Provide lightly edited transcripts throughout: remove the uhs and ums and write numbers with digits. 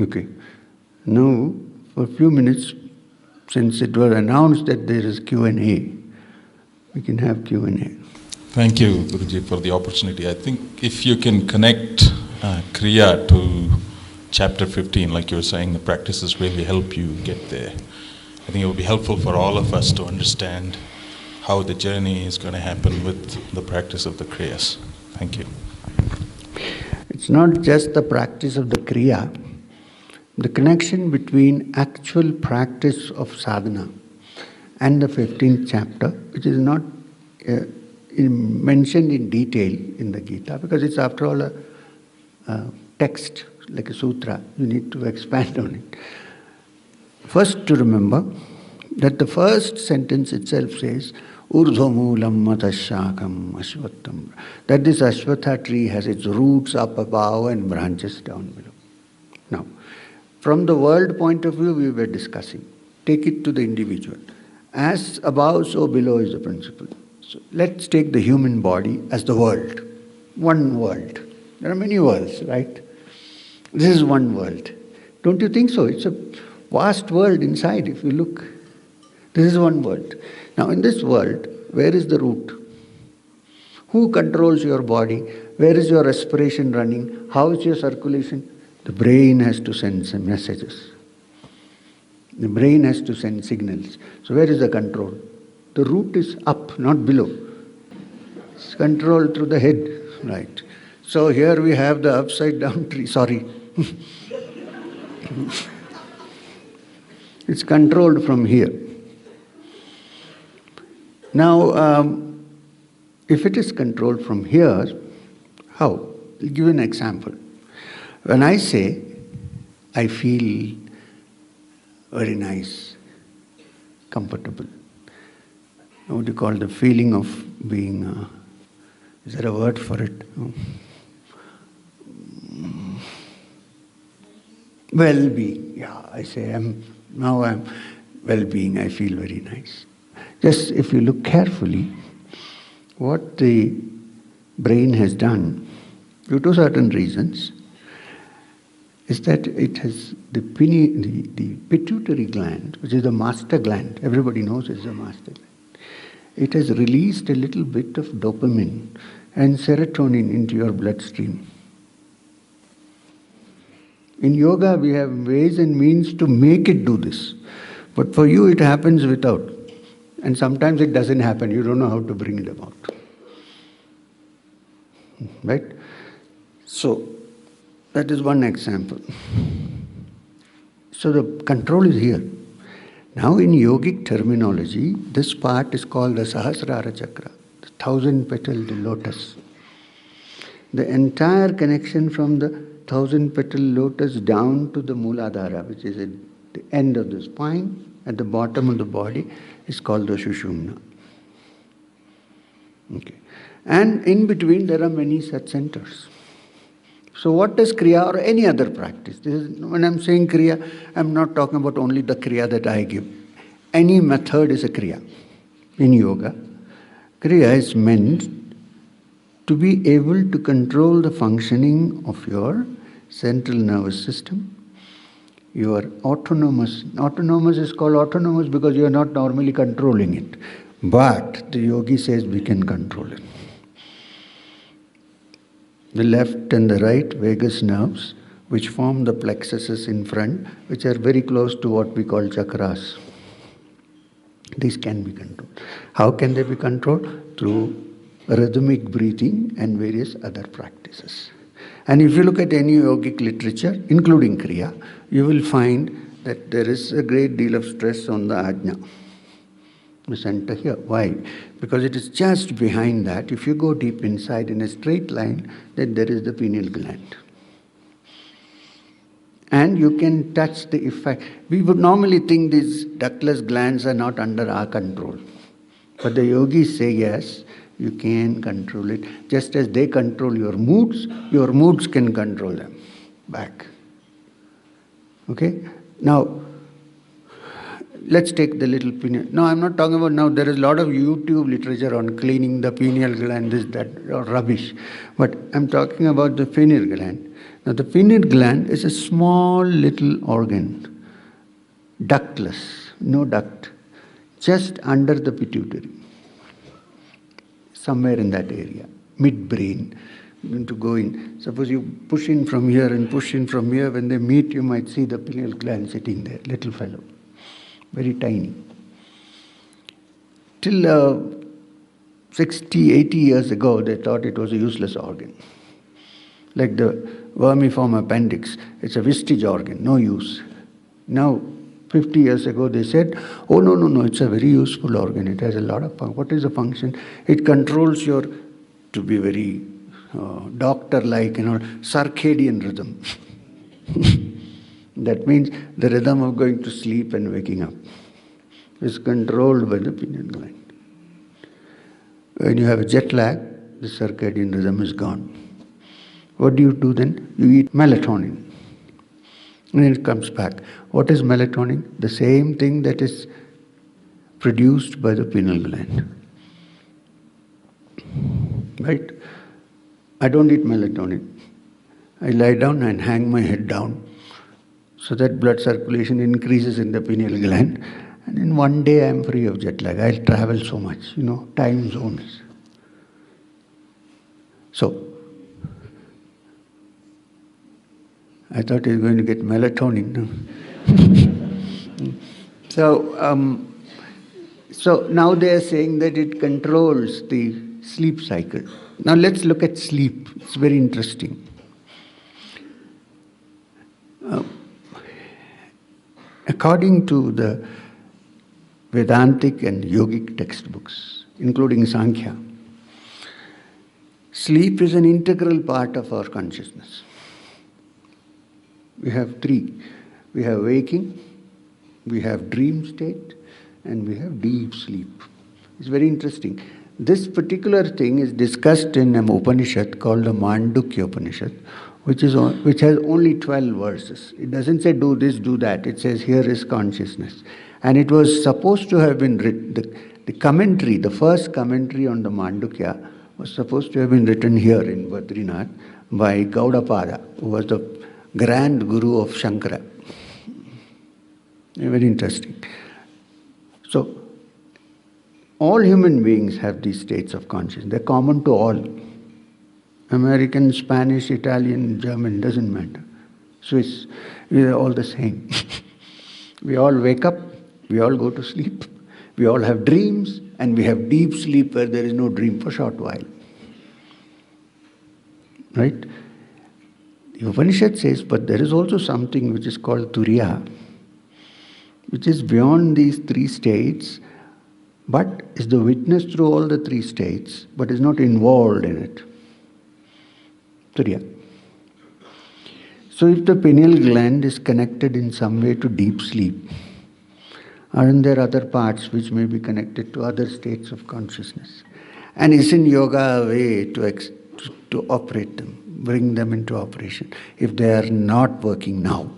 Okay. Now, for a few minutes, since it was announced that there is Q&A, we can have Q&A. Thank you, Guruji, for the opportunity. I think if you can connect Kriya to chapter 15, like you were saying, the practices really help you get there. I think it will be helpful for all of us to understand how the journey is going to happen with the practice of the Kriyas. Thank you. It's not just the practice of the Kriya, the connection between actual practice of sadhana and the 15th chapter, which is not mentioned in detail in the Gita, because it's after all a text, like a sutra. You need to expand on it. First, to remember that the first sentence itself says, Urdhvamulam matashakam ashvattam. That this ashwatha tree has its roots up above and branches down below. Now, from the world point of view, we were discussing. Take it to the individual. As above, so below is the principle. So let's take the human body as the world. One world. There are many worlds, right? This is one world. Don't you think so? It's a vast world inside, if you look. This is one world. Now, in this world, where is the root? Who controls your body? Where is your respiration running? How is your circulation? The brain has to send some messages. The brain has to send signals. So where is the control? The root is up, not below. It's controlled through the head, right? So here we have the upside down tree. Sorry. It's controlled from here. Now, if it is controlled from here, how? I'll give you an example. When I say, I feel very nice, comfortable. What do you call the feeling of being, is there a word for it? Well-being. Yeah, I say, I'm well-being, I feel very nice. Just if you look carefully, what the brain has done, due to certain reasons, is that it has the pituitary gland, which is the master gland. Everybody knows it's the master gland. It has released a little bit of dopamine and serotonin into your bloodstream. In yoga, we have ways and means to make it do this. But for you, it happens without. And sometimes it doesn't happen. You don't know how to bring it about. Right? So, that is one example. So the control is here. Now in yogic terminology, this part is called the Sahasrara Chakra, the 1,000-petaled lotus. The entire connection from the 1,000-petal lotus down to the Mooladhara, which is at the end of the spine, at the bottom of the body, is called the Sushumna. Okay. And in between there are many such centers. So what does Kriya or any other practice? When I'm saying Kriya, I'm not talking about only the Kriya that I give. Any method is a Kriya. In yoga, Kriya is meant to be able to control the functioning of your central nervous system, your autonomous is called autonomous because you are not normally controlling it. But the yogi says we can control it. The left and the right vagus nerves, which form the plexuses in front, which are very close to what we call chakras. These can be controlled. How can they be controlled? Through rhythmic breathing and various other practices. And if you look at any yogic literature, including Kriya, you will find that there is a great deal of stress on the ajna, the center here. Why? Because it is just behind that. If you go deep inside in a straight line, then there is the pineal gland. And you can touch the effect. We would normally think these ductless glands are not under our control. But the yogis say yes, you can control it. Just as they control your moods can control them back. Okay? Now, let's take the little pineal. No, I'm not talking about now. There is a lot of YouTube literature on cleaning the pineal gland, this, that, or rubbish. But I'm talking about the pineal gland. Now, the pineal gland is a small little organ, ductless, no duct, just under the pituitary, somewhere in that area, mid-brain. Going to go in. Suppose you push in from here and push in from here. When they meet, you might see the pineal gland sitting there, little fellow, very tiny. Till 60, 80 years ago, they thought it was a useless organ. Like the vermiform appendix, it's a vestige organ, no use. Now, 50 years ago, they said, oh, no, it's a very useful organ. It has a lot of function. What is the function? It controls your, to be very doctor-like, circadian rhythm. That means the rhythm of going to sleep and waking up is controlled by the pineal gland. When you have a jet lag, the circadian rhythm is gone. What do you do then? You eat melatonin. And it comes back. What is melatonin? The same thing that is produced by the pineal gland. Right? I don't eat melatonin. I lie down and hang my head down so that blood circulation increases in the pineal gland. And in one day I am free of jet lag. I'll travel so much, time zones. So, I thought you were going to get melatonin. No? So now they are saying that it controls the sleep cycle. Now let's look at sleep. It's very interesting. According to the Vedantic and Yogic textbooks, including Sankhya, sleep is an integral part of our consciousness. We have three. We have waking, we have dream state, and we have deep sleep. It's very interesting. This particular thing is discussed in an Upanishad called the Mandukya Upanishad, which has only 12 verses. It doesn't say do this, do that. It says here is consciousness. And it was supposed to have been written, the commentary, the first commentary on the Mandukya was supposed to have been written here in Badrinath by Gaudapada, who was the grand guru of Shankara. Very interesting. So, all human beings have these states of consciousness. They're common to all. American, Spanish, Italian, German, doesn't matter. Swiss, we are all the same. We all wake up, we all go to sleep, we all have dreams, and we have deep sleep where there is no dream for a short while. Right? The Upanishad says, but there is also something which is called Turiya, which is beyond these three states, but is the witness through all the three states, but is not involved in it. Turiya. So if the pineal gland is connected in some way to deep sleep, aren't there other parts which may be connected to other states of consciousness? And isn't yoga a way to operate them, bring them into operation, if they are not working now?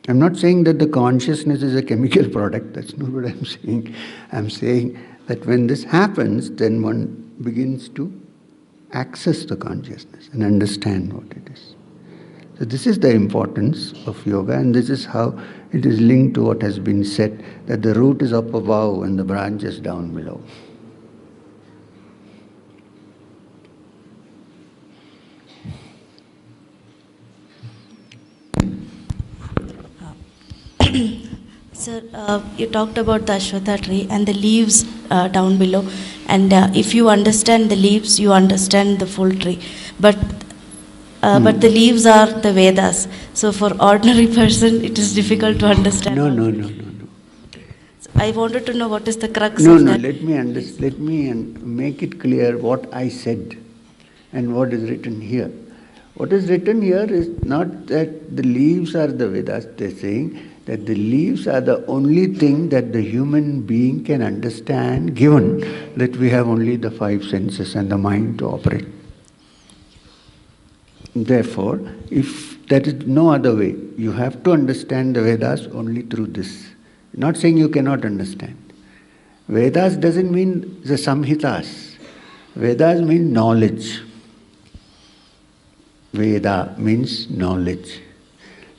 I'm not saying that the consciousness is a chemical product, that's not what I'm saying. I'm saying that when this happens, then one begins to access the consciousness and understand what it is. So this is the importance of yoga, and this is how it is linked to what has been said, that the root is up above and the branch is down below. Sir, you talked about the Ashwatha tree and the leaves down below, and if you understand the leaves, you understand the full tree. But the leaves are the Vedas. So for ordinary person, it is difficult to understand. No. So I wanted to know what is the crux of that. Let me make it clear what I said and what is written here. What is written here is not that the leaves are the Vedas. They're saying that the leaves are the only thing that the human being can understand, given that we have only the five senses and the mind to operate. Therefore, if There is no other way. You have to understand the Vedas only through this. Not saying you cannot understand. Vedas doesn't mean the Samhitas. Vedas means knowledge. Veda means knowledge.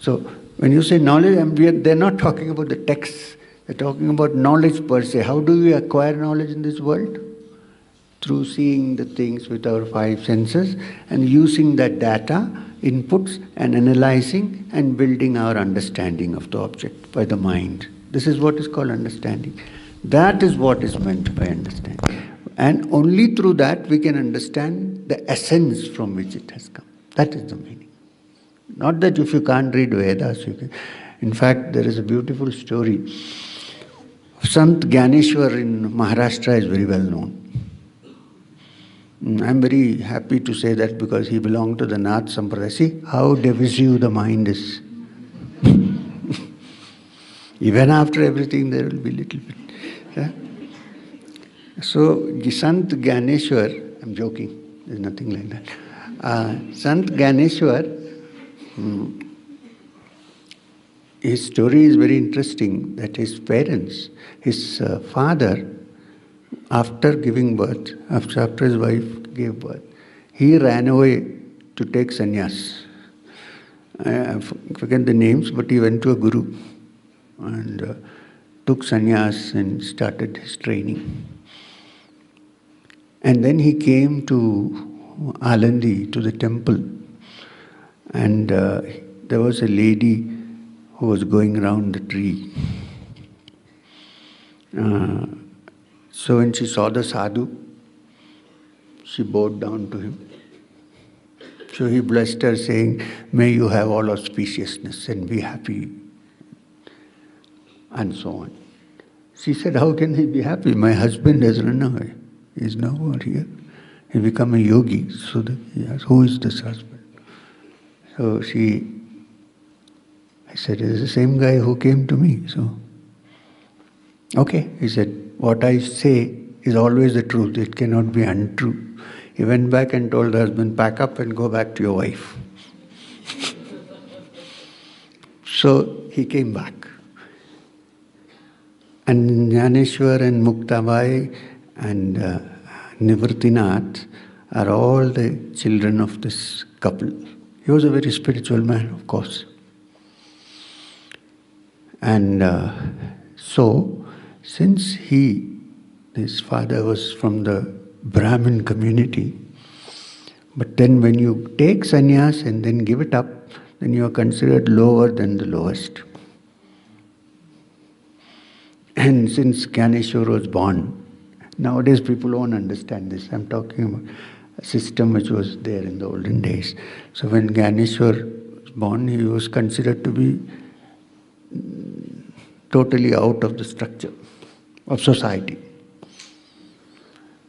So when you say knowledge, they're not talking about the texts. They're talking about knowledge per se. How do we acquire knowledge in this world? Through seeing the things with our five senses and using that data, inputs, and analyzing and building our understanding of the object by the mind. This is what is called understanding. That is what is meant by understanding. And only through that we can understand the essence from which it has come. That is the meaning. Not that if you can't read Vedas, you can. In fact, there is a beautiful story. Sant Gyaneshwar in Maharashtra is very well known. I'm very happy to say that because he belonged to the Nath Sampradaya. See how divisive the mind is. Even after everything, there will be little bit. Yeah? So, Sant Gyaneshwar, I'm joking, there's nothing like that. Sant Gyaneshwar, his story is very interesting, that his parents, his father, after giving birth, after his wife gave birth, he ran away to take sannyas. I forget the names, but he went to a guru and took sannyas and started his training. And then he came to Alandi, to the temple, and there was a lady who was going around the tree. So when she saw the sadhu, she bowed down to him. So he blessed her, saying, "May you have all auspiciousness and be happy," and so on. She said, "How can he be happy? My husband has run away. He is no more here. He became a yogi." So he asked, "Who is this husband?" So I said, "It is the same guy who came to me." So, okay, he said, "What I say is always the truth. It cannot be untrue." He went back and told the husband, "Pack up and go back to your wife." So he came back. And Jnaneshwar and Muktabai and Nivritinath are all the children of this couple. He was a very spiritual man, of course. And so, since his father was from the Brahmin community, but then when you take sannyas and then give it up, then you are considered lower than the lowest. And since Gyaneshwar was born, nowadays people won't understand this. I'm talking about a system which was there in the olden days. So when Gyaneshwar was born, he was considered to be totally out of the structure of society.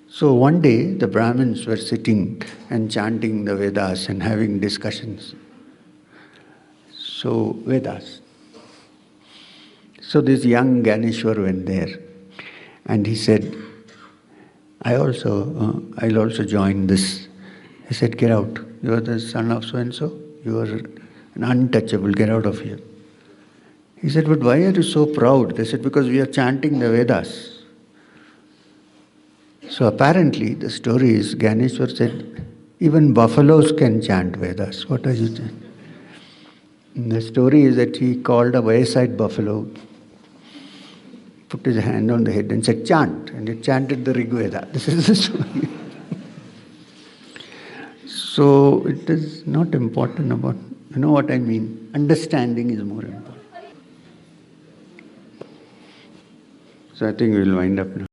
So one day the Brahmins were sitting and chanting the Vedas and having discussions. So Vedas. So this young Gyaneshwar went there and he said, I'll also join this. He said, "Get out. You are the son of so-and-so. You are an untouchable. Get out of here." He said, "But why are you so proud?" They said, "Because we are chanting the Vedas." So apparently the story is, Gyaneshwar said, "Even buffaloes can chant Vedas. What are you chanting?" The story is that he called a wayside buffalo, put his hand on the head and said, "Chant," and it chanted the Rig Veda. This is the story. So it is not important about, you know what I mean? Understanding is more important. So I think we will wind up now.